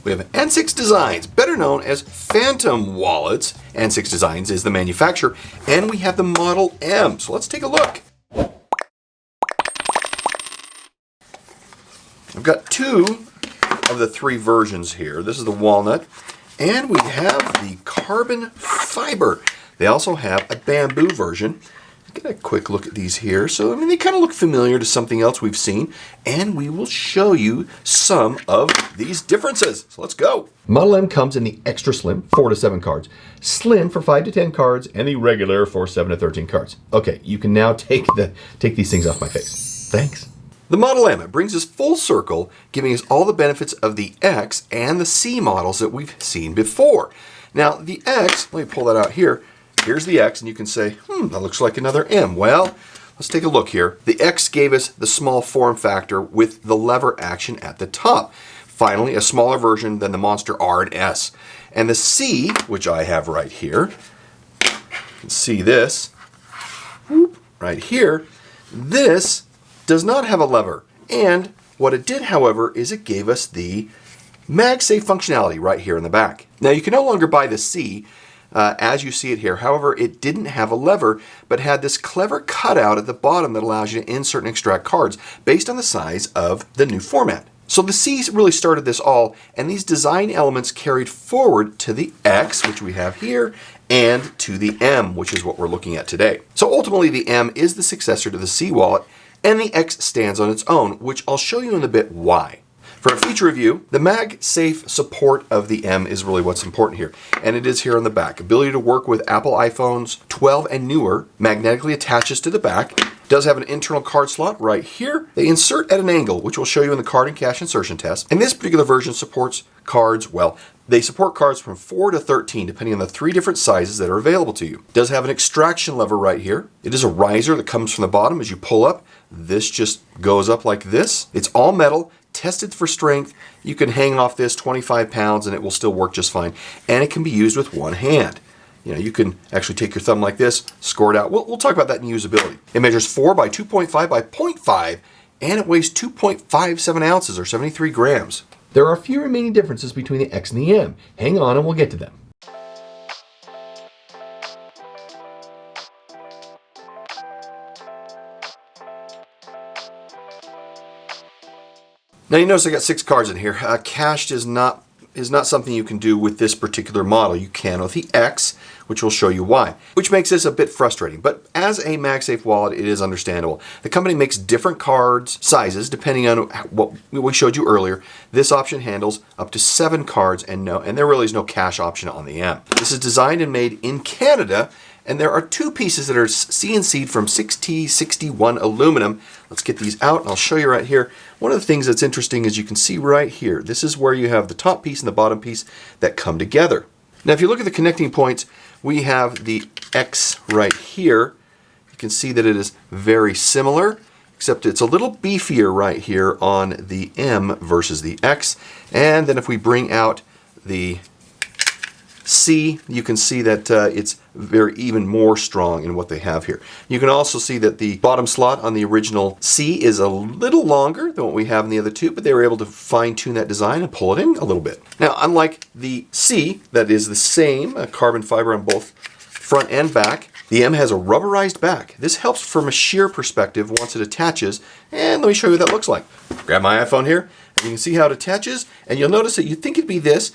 We have N6 Designs, better known as Phantom Wallets. N6 Designs is the manufacturer, and we have the Model M. So let's take a look. I've got two of the three versions here. This is the walnut, and we have the carbon fiber. They also have a bamboo version. Get a quick look at these here. So, they kind of look familiar to something else we've seen, and we will show you some of these differences. So let's go. Model M comes in the extra slim, 4 to 7 cards, slim for 5 to 10 cards, and the regular for 7 to 13 cards. Okay, you can now take these things off my face. Thanks. The Model M, it brings us full circle, giving us all the benefits of the X and the C models that we've seen before. Now, the X, let me pull that out here. Here's the X, and you can say, that looks like another M. Well, let's take a look here. The X gave us the small form factor with the lever action at the top. Finally, a smaller version than the Monster R and S. And the C, which I have right here, you can see this, right here, this does not have a lever. And what it did, however, is it gave us the MagSafe functionality right here in the back. Now, you can no longer buy the C as you see it here. However, it didn't have a lever, but had this clever cutout at the bottom that allows you to insert and extract cards based on the size of the new format. So the C really started this all, and these design elements carried forward to the X, which we have here, and to the M, which is what we're looking at today. So ultimately, the M is the successor to the C wallet, and the X stands on its own, which I'll show you in a bit why. For a feature review, the MagSafe support of the M is really what's important here, and it is here on the back. Ability to work with Apple iPhones 12 and newer, magnetically attaches to the back. Does have an internal card slot right here. They insert at an angle, which we'll show you in the card and cash insertion test. And this particular version supports cards, well, they support cards from 4 to 13, depending on the 3 different sizes that are available to you. Does have an extraction lever right here. It is a riser that comes from the bottom as you pull up. This just goes up like this. It's all metal, tested for strength. You can hang off this 25 pounds and it will still work just fine. And it can be used with one hand. You can actually take your thumb like this, score it out. We'll talk about that in usability. It measures 4 by 2.5 by 0.5, and it weighs 2.57 ounces or 73 grams. There are a few remaining differences between the X and the M. Hang on and we'll get to them. Now you notice I got 6 cards in here. Cached is not something you can do with this particular model. You can with the X, which will show you why, which makes this a bit frustrating. But as a MagSafe wallet, it is understandable. The company makes different cards sizes depending on what we showed you earlier. This option handles up to 7 cards, and there really is no cache option on the M. This is designed and made in Canada, and there are 2 pieces that are CNC'd from 6T61 aluminum. Let's get these out and I'll show you right here. One of the things that's interesting is you can see right here, this is where you have the top piece and the bottom piece that come together. Now if you look at the connecting points, we have the X right here. You can see that it is very similar, except it's a little beefier right here on the M versus the X. And then if we bring out the C, you can see that it's even more strong in what they have here. You can also see that the bottom slot on the original C is a little longer than what we have in the other 2, but they were able to fine-tune that design and pull it in a little bit. Now, unlike the C, that is the same carbon fiber on both front and back, the M has a rubberized back. This helps from a shear perspective once it attaches, and let me show you what that looks like. Grab my iPhone here, and you can see how it attaches, and you'll notice that you'd think it'd be this,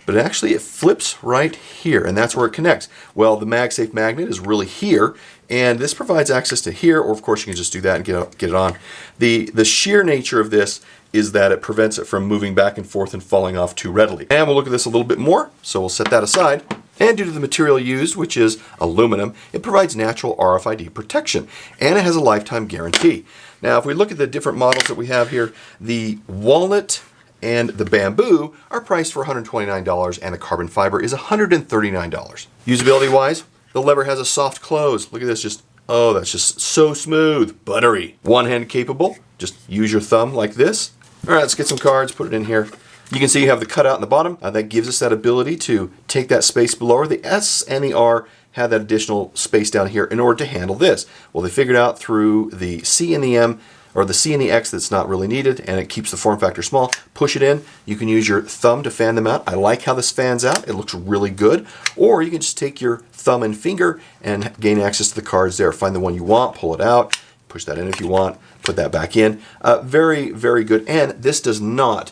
but actually it flips right here, and that's where it connects. Well, the MagSafe magnet is really here, and this provides access to here, or of course you can just do that and get it on. The sheer nature of this is that it prevents it from moving back and forth and falling off too readily. And we'll look at this a little bit more, so we'll set that aside. And due to the material used, which is aluminum, it provides natural RFID protection, and it has a lifetime guarantee. Now, if we look at the different models that we have here, the walnut and the bamboo are priced for $129, and the carbon fiber is $139. Usability-wise, the lever has a soft close. Look at this, that's just so smooth, buttery. One-hand capable, just use your thumb like this. All right, let's get some cards, put it in here. You can see you have the cutout in the bottom. That gives us that ability to take that space below. The S and the R have that additional space down here in order to handle this. Well, they figured out through the C and the M or the C and the X that's not really needed, and it keeps the form factor small. Push it in. You can use your thumb to fan them out. I like how this fans out. It looks really good. Or you can just take your thumb and finger and gain access to the cards there. Find the one you want, pull it out, push that in if you want, put that back in. Very, very good. And this does not,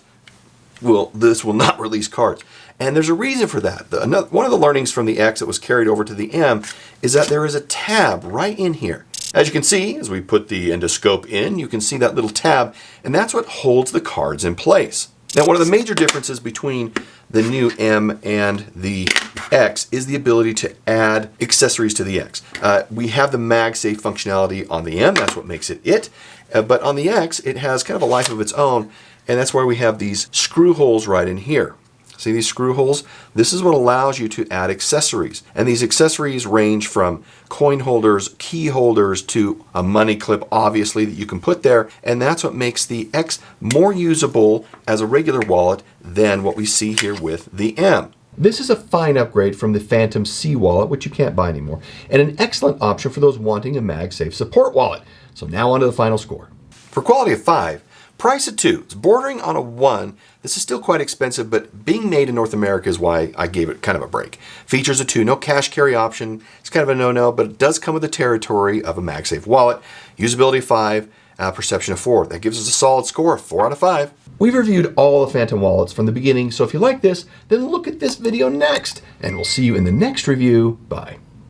this will not release cards. And there's a reason for that. One of the learnings from the X that was carried over to the M is that there is a tab right in here. As you can see, as we put the endoscope in, you can see that little tab, and that's what holds the cards in place. Now, one of the major differences between the new M and the X is the ability to add accessories to the X. We have the MagSafe functionality on the M, that's what makes it. But on the X, it has kind of a life of its own, and that's why we have these screw holes right in here. See these screw holes? This is what allows you to add accessories. And these accessories range from coin holders, key holders, to a money clip, obviously, that you can put there. And that's what makes the X more usable as a regular wallet than what we see here with the M. This is a fine upgrade from the Phantom C wallet, which you can't buy anymore, and an excellent option for those wanting a MagSafe support wallet. So now on to the final score. For quality of 5, price of 2. It's bordering on a 1. This is still quite expensive, but being made in North America is why I gave it kind of a break. Features a 2, no cash carry option. It's kind of a no-no, but it does come with the territory of a MagSafe wallet. Usability 5, perception of 4. That gives us a solid score, 4 out of 5. We've reviewed all the Phantom wallets from the beginning, so if you like this, then look at this video next, and we'll see you in the next review. Bye.